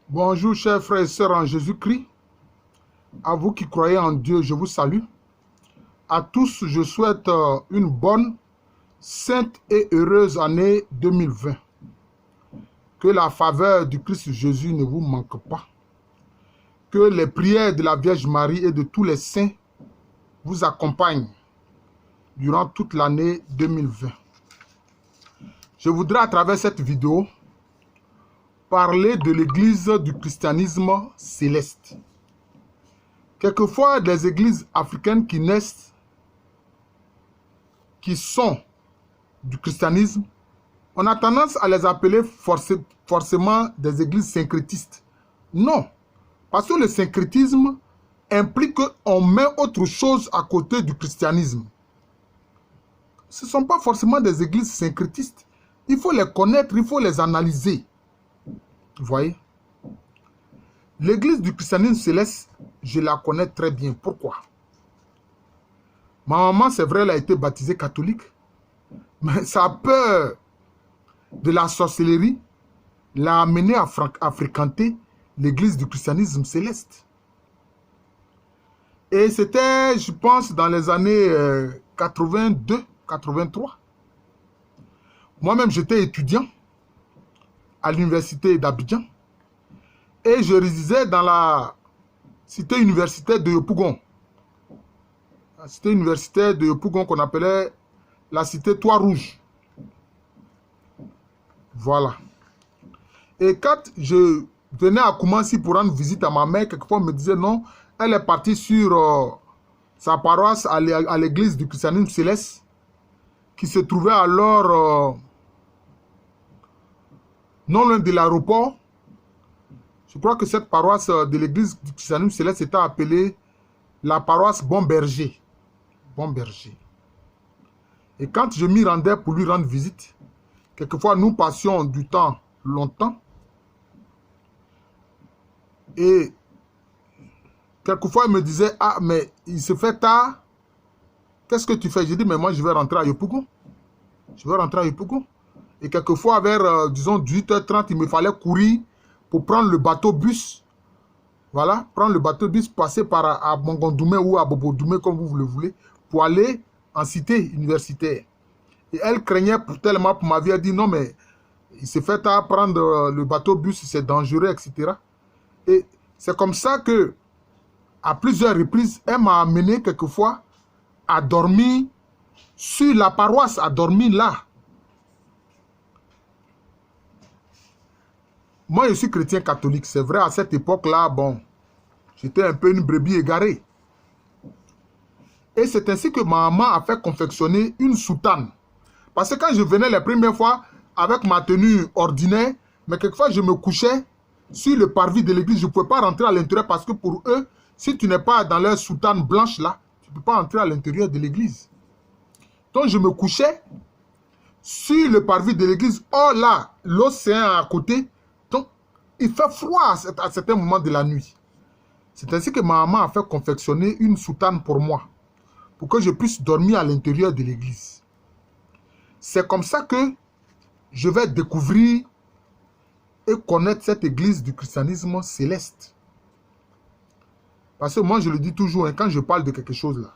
Bonjour chers frères et sœurs en Jésus-Christ. À vous qui croyez en Dieu, je vous salue. À tous, je souhaite une bonne, sainte et heureuse année 2020. Que la faveur du Christ Jésus ne vous manque pas. Que les prières de la Vierge Marie et de tous les saints vous accompagnent durant toute l'année 2020. Je voudrais à travers cette vidéo parler de l'église du christianisme céleste. Quelquefois, des églises africaines qui naissent, qui sont du christianisme, on a tendance à les appeler forcément des églises syncrétistes. Non, parce que le syncrétisme implique qu'on met autre chose à côté du christianisme. Ce ne sont pas forcément des églises syncrétistes. Il faut les connaître, il faut les analyser. Vous voyez? L'église du christianisme céleste, je la connais très bien. Pourquoi? Ma maman, c'est vrai, elle a été baptisée catholique, mais sa peur de la sorcellerie l'a amenée à fréquenter l'église du christianisme céleste. Et c'était, je pense, dans les années 82, 83. Moi-même, j'étais étudiant à l'université d'Abidjan et je résidais dans la cité universitaire de Yopougon. La cité universitaire de Yopougon qu'on appelait la cité Trois-Rouges. Voilà. Et quand je venais à Koumassi pour rendre visite à ma mère, quelquefois on me disait non, elle est partie sur sa paroisse à l'église du christianisme céleste qui se trouvait alors non loin de l'aéroport. Je crois que cette paroisse de l'église du christianisme céleste était appelée la paroisse Bon Berger. Bon Berger. Et quand je m'y rendais pour lui rendre visite, quelquefois nous passions du temps longtemps. Et quelquefois il me disait, ah mais il se fait tard. Qu'est-ce que tu fais? J'ai dit, mais moi je vais rentrer à Yopougon. Je vais rentrer à Yopougon. Et quelquefois vers, disons, 18h30, il me fallait courir pour prendre le bateau-bus. Voilà, prendre le bateau-bus, passer par à Bongondoumé ou à Bobodoumé, comme vous le voulez, pour aller en cité universitaire. Et elle craignait tellement pour ma vie, elle dit non, mais il se fait à prendre le bateau-bus, c'est dangereux, etc. Et c'est comme ça que, à plusieurs reprises, elle m'a amené quelquefois à dormir sur la paroisse, à dormir là. Moi, je suis chrétien catholique. C'est vrai, à cette époque-là, bon, j'étais un peu une brebis égarée. Et c'est ainsi que ma maman a fait confectionner une soutane. Parce que quand je venais les premières fois avec ma tenue ordinaire, mais quelquefois je me couchais sur le parvis de l'église. Je ne pouvais pas rentrer à l'intérieur parce que pour eux, si tu n'es pas dans leur soutane blanche là, tu ne peux pas entrer à l'intérieur de l'église. Donc je me couchais sur le parvis de l'église. Oh là, l'océan à côté. Donc il fait froid à certains moments de la nuit. C'est ainsi que ma maman a fait confectionner une soutane pour moi, pour que je puisse dormir à l'intérieur de l'église. C'est comme ça que je vais découvrir et connaître cette église du christianisme céleste. Parce que moi, je le dis toujours, hein, quand je parle de quelque chose là,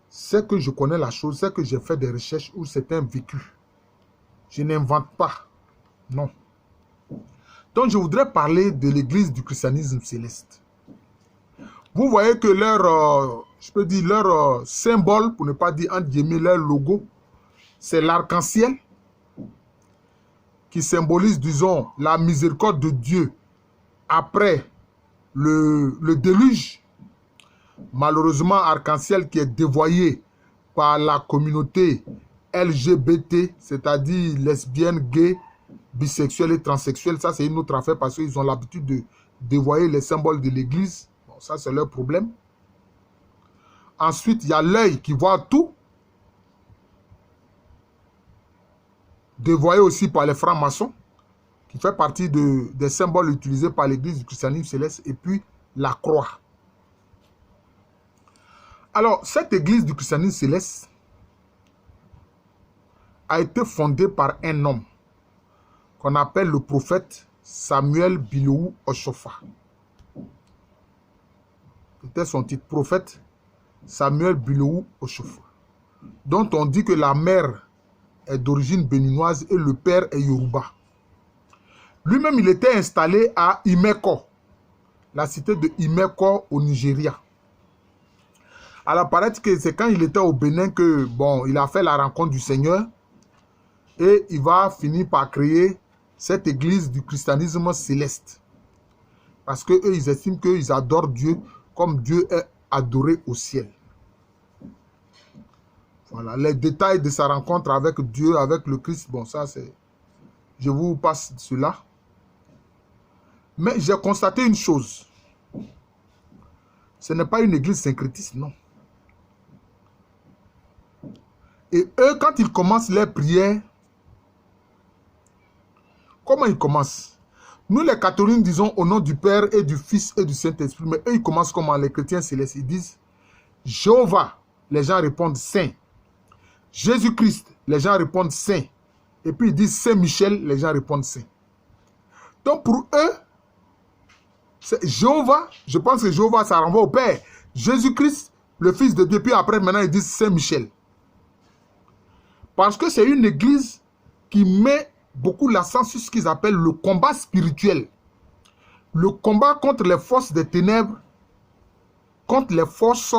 c'est que je connais la chose, c'est que j'ai fait des recherches où c'est un vécu. Je n'invente pas. Non. Donc, je voudrais parler de l'église du christianisme céleste. Vous voyez que leur, je peux dire, leur symbole, pour ne pas dire entre guillemets, leur logo, c'est l'arc-en-ciel qui symbolise, disons, la miséricorde de Dieu après le déluge. Malheureusement, arc-en-ciel qui est dévoyé par la communauté LGBT, c'est-à-dire lesbiennes, gays, bisexuels et transsexuels. Ça, c'est une autre affaire parce qu'ils ont l'habitude de dévoyer les symboles de l'église. Bon, ça, c'est leur problème. Ensuite, il y a l'œil qui voit tout. Dévoyé aussi par les francs-maçons, qui fait partie des symboles utilisés par l'église du christianisme céleste, et puis la croix. Alors, cette église du christianisme céleste a été fondée par un homme qu'on appelle le prophète Samuel Bilou Oshofa. C'était son titre, prophète Samuel Bilou Oshofa, dont on dit que la mère est d'origine béninoise et le père est Yoruba. Lui-même, il était installé à Imeko, la cité de Imeko au Nigeria. Alors, paraît que c'est quand il était au Bénin que, bon, il a fait la rencontre du Seigneur et il va finir par créer cette église du christianisme céleste. Parce qu'eux, ils estiment qu'ils adorent Dieu comme Dieu est adoré au ciel. Voilà, les détails de sa rencontre avec Dieu, avec le Christ, bon, ça c'est... Je vous passe cela. Mais j'ai constaté une chose. Ce n'est pas une église syncrétiste, non. Et eux, quand ils commencent les prières, comment ils commencent? Nous, les catholiques, disons au nom du Père et du Fils et du Saint-Esprit. Mais eux, ils commencent comment? Les chrétiens célestes, ils disent Jéhovah. Les gens répondent Saint. Jésus-Christ, les gens répondent Saint. Et puis ils disent Saint-Michel, les gens répondent Saint. Donc pour eux, c'est Jéhovah. Je pense que Jéhovah, ça renvoie au Père. Jésus-Christ, le Fils de Dieu. Puis après, maintenant, ils disent Saint-Michel. Parce que c'est une église qui met beaucoup l'accent sur ce qu'ils appellent le combat spirituel. Le combat contre les forces des ténèbres, contre les forces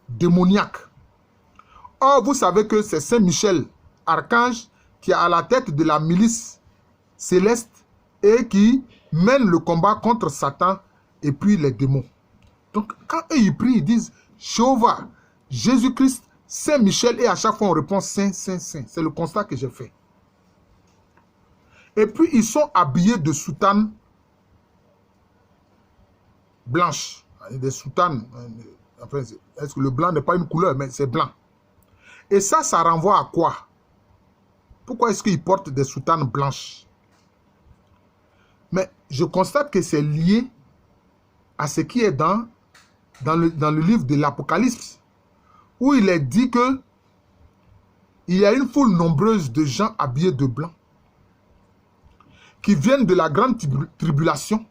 démoniaques. Or, vous savez que c'est Saint Michel, archange, qui est à la tête de la milice céleste et qui mène le combat contre Satan et puis les démons. Donc, quand eux ils prient, ils disent Jéhovah, Jésus-Christ, Saint Michel, et à chaque fois on répond Saint, Saint, Saint. C'est le constat que j'ai fait. Et puis ils sont habillés de soutanes blanches. Des soutanes. Enfin, est-ce que le blanc n'est pas une couleur, mais c'est blanc. Et ça renvoie à quoi? Pourquoi est-ce qu'ils portent des soutanes blanches? Mais je constate que c'est lié à ce qui est dans le livre de l'Apocalypse, où il est dit que il y a une foule nombreuse de gens habillés de blanc qui viennent de la grande tribulation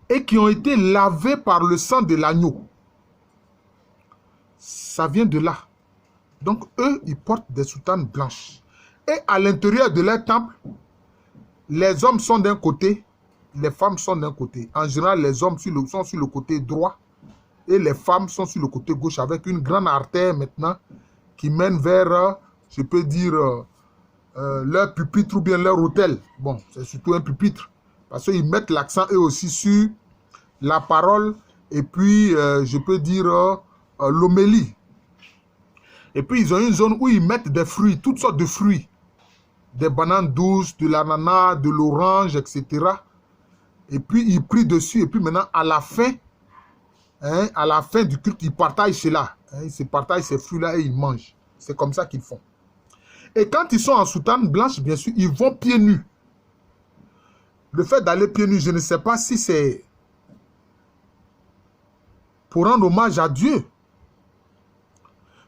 et qui ont été lavés par le sang de l'agneau. Ça vient de là. Donc eux, ils portent des soutanes blanches. Et à l'intérieur de leur temple, les hommes sont d'un côté, les femmes sont d'un côté. En général, les hommes sont sur le côté droit et les femmes sont sur le côté gauche avec une grande artère maintenant qui mène vers, je peux dire, leur pupitre ou bien leur autel. Bon, c'est surtout un pupitre. Parce qu'ils mettent l'accent eux aussi sur la parole et puis, je peux dire, l'homélie. Et puis, ils ont une zone où ils mettent des fruits, toutes sortes de fruits. Des bananes douces, de l'ananas, de l'orange, etc. Et puis, ils prient dessus. Et puis maintenant, à la fin du culte, ils partagent cela. Ils se partagent ces fruits-là et ils mangent. C'est comme ça qu'ils font. Et quand ils sont en soutane blanche, bien sûr, ils vont pieds nus. Le fait d'aller pieds nus, je ne sais pas si c'est pour rendre hommage à Dieu.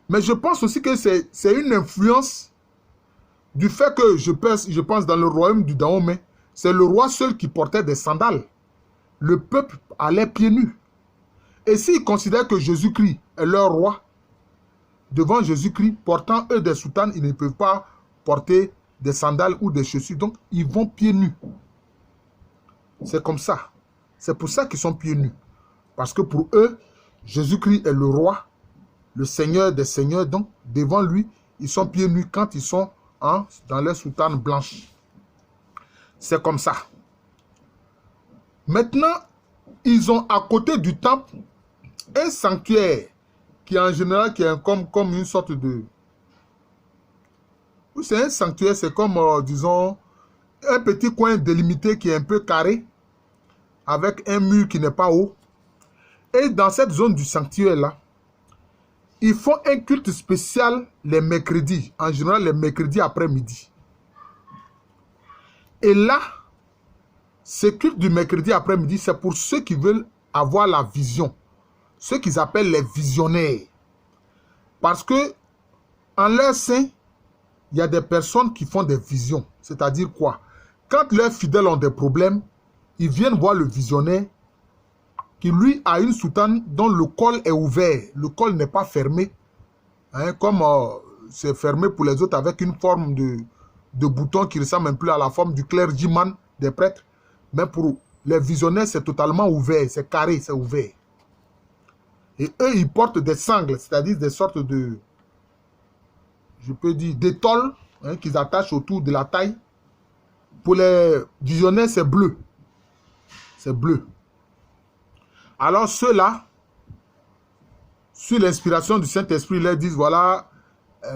Mais je pense aussi que c'est une influence du fait que je pense dans le royaume du Dahomey, c'est le roi seul qui portait des sandales. Le peuple allait pieds nus. Et s'ils considèrent que Jésus-Christ est leur roi, devant Jésus-Christ, portant eux des soutanes, ils ne peuvent pas porter des sandales ou des chaussures. Donc, ils vont pieds nus. C'est comme ça. C'est pour ça qu'ils sont pieds nus. Parce que pour eux, Jésus-Christ est le roi, le Seigneur des seigneurs. Donc, devant lui, ils sont pieds nus quand ils sont dans leur soutane blanche. C'est comme ça. Maintenant, ils ont à côté du temple un sanctuaire qui en général qui est comme une sorte de... C'est un sanctuaire, c'est comme, disons, un petit coin délimité qui est un peu carré, avec un mur qui n'est pas haut. Et dans cette zone du sanctuaire-là, ils font un culte spécial les mercredis, en général les mercredis après-midi. Et là, ce culte du mercredi après-midi, c'est pour ceux qui veulent avoir la vision. Ceux qu'ils appellent les visionnaires. Parce que en leur sein, il y a des personnes qui font des visions. C'est-à-dire quoi? quand leurs fidèles ont des problèmes, ils viennent voir le visionnaire qui, lui, a une soutane dont le col est ouvert. Le col n'est pas fermé. Hein, comme c'est fermé pour les autres avec une forme de bouton qui ressemble un peu à la forme du clergyman des prêtres. Mais pour les visionnaires, c'est totalement ouvert. C'est carré, c'est ouvert. Et eux, ils portent des sangles, c'est-à-dire des sortes de, je peux dire, d'étoiles hein, qu'ils attachent autour de la taille. Pour les visionnaires, c'est bleu. C'est bleu. Alors ceux-là, sur l'inspiration du Saint-Esprit, ils leur disent, voilà,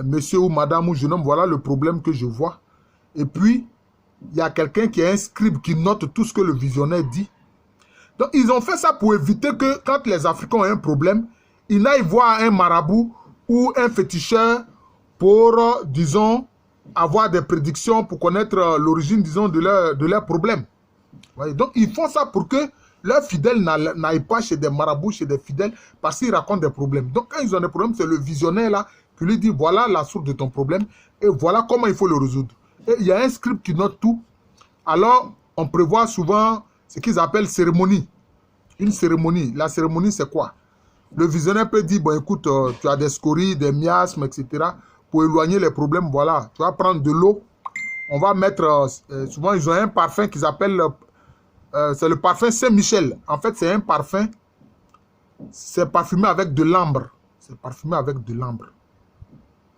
monsieur ou madame ou jeune homme, voilà le problème que je vois. Et puis, il y a quelqu'un qui est un scribe qui note tout ce que le visionnaire dit. Donc, ils ont fait ça pour éviter que, quand les Africains ont un problème, ils n'aillent voir un marabout ou un féticheur pour, disons, avoir des prédictions, pour connaître l'origine, disons, de leur problème. Voyez? Donc, ils font ça pour que leurs fidèles n'aillent pas chez des marabouts, chez des fidèles, parce qu'ils racontent des problèmes. Donc, quand ils ont des problèmes, c'est le visionnaire là qui lui dit, voilà la source de ton problème, et voilà comment il faut le résoudre. Et il y a un script qui note tout. Alors, on prévoit souvent ce qu'ils appellent cérémonie. Une cérémonie. La cérémonie, c'est quoi? Le visionnaire peut dire, bon, écoute, tu as des scories, des miasmes, etc. Pour éloigner les problèmes, voilà. Tu vas prendre de l'eau. On va mettre, souvent, ils ont un parfum qu'ils appellent, c'est le parfum Saint-Michel. En fait, c'est un parfum, c'est parfumé avec de l'ambre. C'est parfumé avec de l'ambre.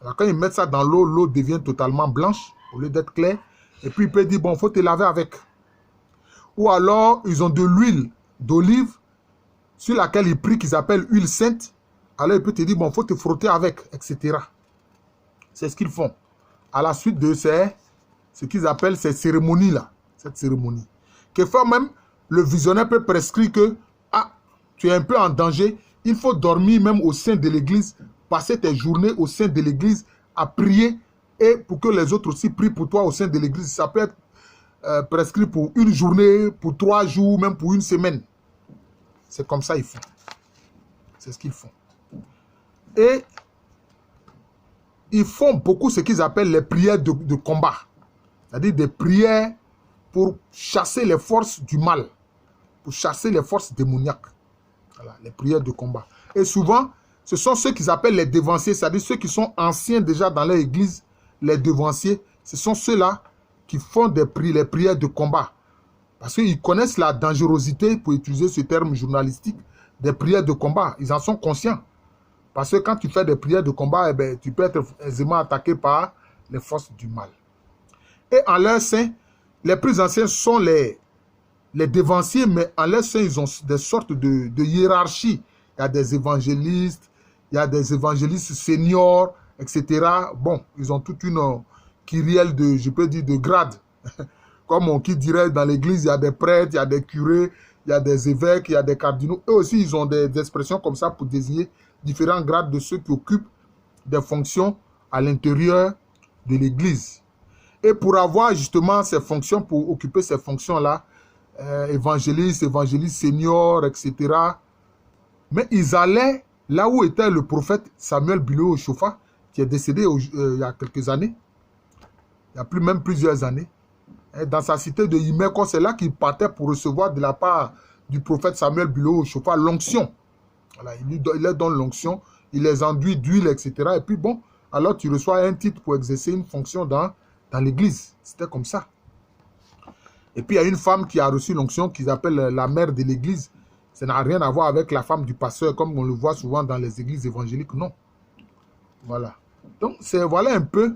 Alors, quand ils mettent ça dans l'eau, l'eau devient totalement blanche, au lieu d'être claire. Et puis, il peut dire, bon, il faut te laver avec. Ou alors, ils ont de l'huile d'olive sur laquelle ils prient, qu'ils appellent huile sainte. Alors, il peut te dire, bon, il faut te frotter avec, etc. C'est ce qu'ils font. À la suite de ce qu'ils appellent ces cérémonies-là. Cette cérémonie. Quelquefois même, le visionnaire peut prescrire que, ah, tu es un peu en danger, il faut dormir même au sein de l'église, passer tes journées au sein de l'église à prier et pour que les autres aussi prient pour toi au sein de l'église. Ça peut être prescrit pour une journée, pour 3 jours, même pour une semaine. C'est comme ça qu'ils font. C'est ce qu'ils font. Et ils font beaucoup ce qu'ils appellent les prières de combat. C'est-à-dire des prières pour chasser les forces du mal, pour chasser les forces démoniaques. Voilà, les prières de combat. Et souvent, ce sont ceux qu'ils appellent les devanciers, c'est-à-dire ceux qui sont anciens déjà dans leur église, les devanciers. Ce sont ceux-là qui font les prières de combat. Parce qu'ils connaissent la dangerosité, pour utiliser ce terme journalistique, des prières de combat. Ils en sont conscients. Parce que quand tu fais des prières de combat, eh bien, tu peux être aisément attaqué par les forces du mal. Et en leur sein, les plus anciens sont les devanciers, mais en leur sein, ils ont des sortes de hiérarchie. Il y a des évangélistes, il y a des évangélistes seniors, etc. Bon, ils ont toute une kyrielle de, je peux dire, de grades. Comme on qui dirait dans l'église, il y a des prêtres, il y a des curés, il y a des évêques, il y a des cardinaux. Eux aussi, ils ont des expressions comme ça pour désigner différents grades de ceux qui occupent des fonctions à l'intérieur de l'église. Et pour avoir justement ces fonctions, pour occuper ces fonctions-là, évangélistes seniors, etc. Mais ils allaient là où était le prophète Samuel Bilo-Oshofa, qui est décédé il y a quelques années, il y a même plusieurs années. Et dans sa cité de Yimeko, c'est là qu'il partait pour recevoir de la part du prophète Samuel Bilo-Oshofa l'onction. Voilà, il leur donne l'onction, il les enduit d'huile, etc. Et puis bon, alors tu reçois un titre pour exercer une fonction dans l'église. C'était comme ça. Et puis il y a une femme qui a reçu l'onction qu'ils appellent la mère de l'église. Ça n'a rien à voir avec la femme du pasteur, comme on le voit souvent dans les églises évangéliques, non. Voilà. Donc, voilà un peu,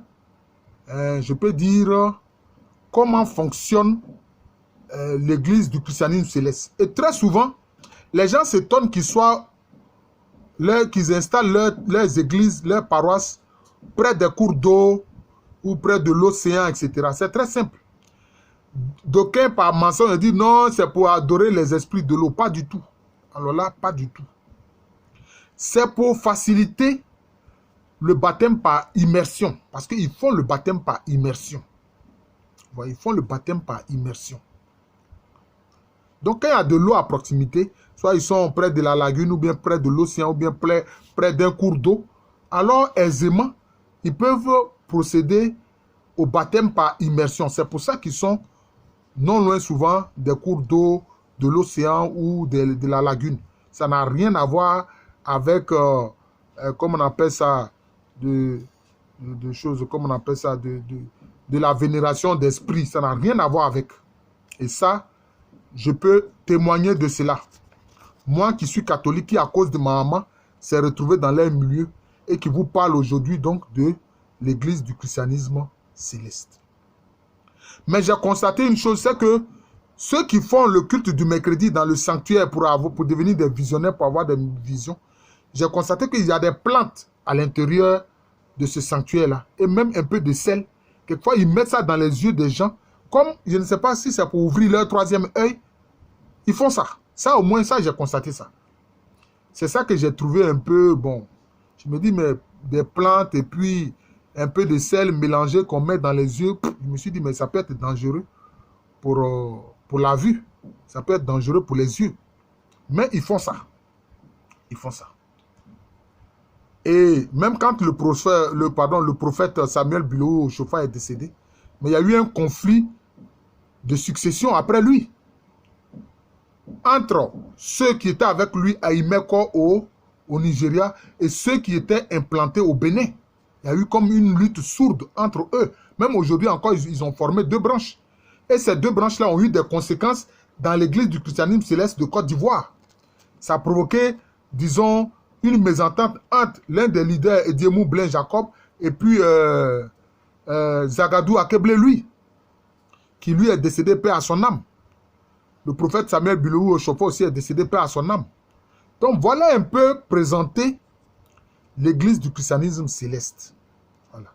je peux dire, comment fonctionne l'église du christianisme céleste. Et très souvent, les gens s'étonnent qu'ils installent leurs églises, leurs paroisses, près des cours d'eau ou près de l'océan, etc. C'est très simple. D'aucuns, par mensonge, disent non, c'est pour adorer les esprits de l'eau. Pas du tout. Alors là, pas du tout. C'est pour faciliter le baptême par immersion. Parce qu'ils font le baptême par immersion. Ils font le baptême par immersion. Donc, quand il y a de l'eau à proximité, soit ils sont près de la lagune, ou bien près de l'océan, ou bien près d'un cours d'eau, alors aisément, ils peuvent procéder au baptême par immersion. C'est pour ça qu'ils sont non loin souvent des cours d'eau, de l'océan ou de la lagune. Ça n'a rien à voir avec, comme on appelle ça, de choses, comme on appelle ça, de la vénération d'esprit. Ça n'a rien à voir avec. Et ça, je peux témoigner de cela. Moi qui suis catholique, qui à cause de ma maman, s'est retrouvé dans leur milieu et qui vous parle aujourd'hui donc de l'église du christianisme céleste. Mais j'ai constaté une chose, c'est que ceux qui font le culte du mercredi dans le sanctuaire pour devenir des visionnaires, pour avoir des visions, j'ai constaté qu'il y a des plantes à l'intérieur de ce sanctuaire-là, et même un peu de sel. Quelquefois, ils mettent ça dans les yeux des gens, comme, je ne sais pas si c'est pour ouvrir leur troisième œil, ils font ça. Ça, au moins, ça, j'ai constaté ça. C'est ça que j'ai trouvé un peu, bon, je me dis, mais des plantes et puis un peu de sel mélangé qu'on met dans les yeux, je me suis dit, mais ça peut être dangereux pour la vue. Ça peut être dangereux pour les yeux. Mais ils font ça. Ils font ça. Et même quand le prophète Samuel Bilou Oshofa est décédé, mais il y a eu un conflit de succession après lui. Entre ceux qui étaient avec lui à Imeko au Nigeria et ceux qui étaient implantés au Bénin. Il y a eu comme une lutte sourde entre eux. Même aujourd'hui encore, ils ont formé deux branches. Et ces deux branches-là ont eu des conséquences dans l'église du christianisme céleste de Côte d'Ivoire. Ça a provoqué, disons, une mésentente entre l'un des leaders, Ediemou Blain Jacob, et puis Zagadou Akeble, lui, qui lui est décédé, paix à son âme. Le prophète Samuel Bilou Oshofa aussi est décédé, paix à son âme. Donc voilà un peu présenté l'église du christianisme céleste. Voilà.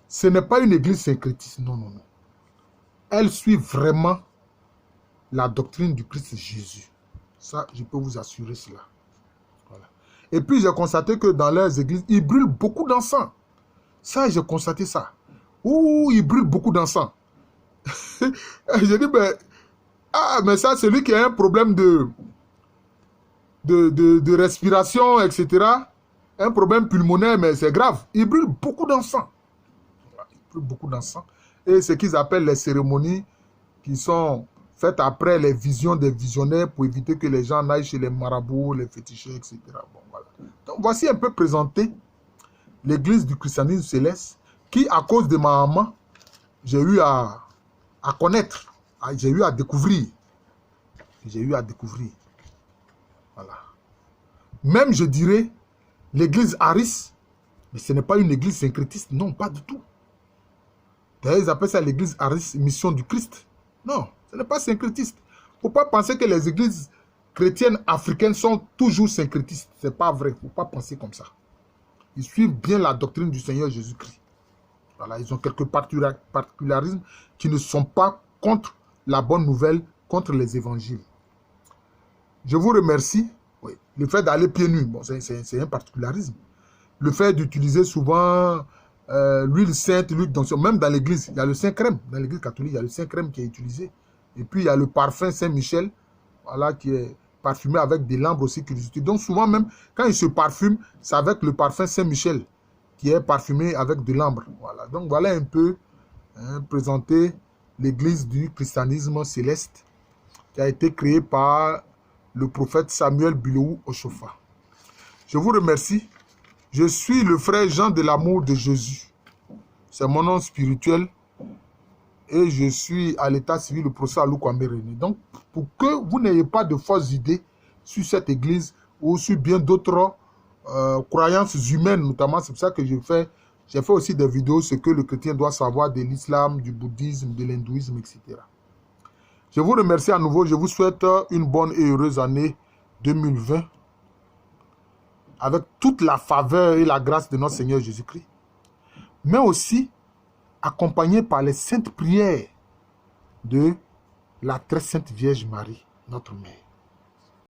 Ce n'est pas une église syncrétiste, non, non, non. Elle suit vraiment la doctrine du Christ Jésus. Ça, je peux vous assurer cela. Voilà. Et puis, j'ai constaté que dans leurs églises, ils brûlent beaucoup d'encens. Ça, j'ai constaté ça. Ouh, ils brûlent beaucoup d'encens. J'ai dit, mais ça, c'est lui qui a un problème de respiration, etc. Un problème pulmonaire, mais c'est grave. Ils brûlent beaucoup d'encens. Ils brûlent beaucoup d'encens. Et ce qu'ils appellent les cérémonies qui sont faites après les visions des visionnaires pour éviter que les gens aillent chez les marabouts, les féticheurs, etc. Bon, voilà. Donc, voici un peu présenté l'église du christianisme céleste qui, à cause de ma maman, j'ai eu à connaître, j'ai eu à découvrir. J'ai eu à découvrir. Voilà. Même, je dirais, l'église Aris, mais ce n'est pas une église syncrétiste, non, pas du tout. D'ailleurs, ils appellent ça l'église Aris, mission du Christ. Non, ce n'est pas syncrétiste. Il ne faut pas penser que les églises chrétiennes africaines sont toujours syncrétistes. Ce n'est pas vrai, il ne faut pas penser comme ça. Ils suivent bien la doctrine du Seigneur Jésus-Christ. Voilà, ils ont quelques particularismes qui ne sont pas contre la bonne nouvelle, contre les évangiles. Je vous remercie. Oui. Le fait d'aller pieds nus, bon, c'est un particularisme. Le fait d'utiliser souvent l'huile sainte, l'huile d'onction, même dans l'église, il y a le Saint-Crème. Dans l'église catholique, il y a le Saint-Crème qui est utilisé. Et puis, il y a le parfum Saint-Michel, voilà, qui est parfumé avec des lambres aussi qu'ils utilisent. Donc, souvent même, quand ils se parfument, c'est avec le parfum Saint-Michel qui est parfumé avec de l'ambre. Voilà. Donc, voilà un peu présenter l'église du christianisme céleste qui a été créée par le prophète Samuel Bilou Oshofa. Je vous remercie. Je suis le frère Jean de l'amour de Jésus. C'est mon nom spirituel. Et je suis à l'état civil, le procès à Loukwamé-René. Donc, pour que vous n'ayez pas de fausses idées sur cette église ou sur bien d'autres croyances humaines, notamment, c'est pour ça que j'ai fait aussi des vidéos, ce que le chrétien doit savoir de l'islam, du bouddhisme, de l'hindouisme, etc. Je vous remercie à nouveau. Je vous souhaite une bonne et heureuse année 2020 avec toute la faveur et la grâce de notre Seigneur Jésus-Christ, mais aussi accompagné par les saintes prières de la très sainte Vierge Marie, notre Mère.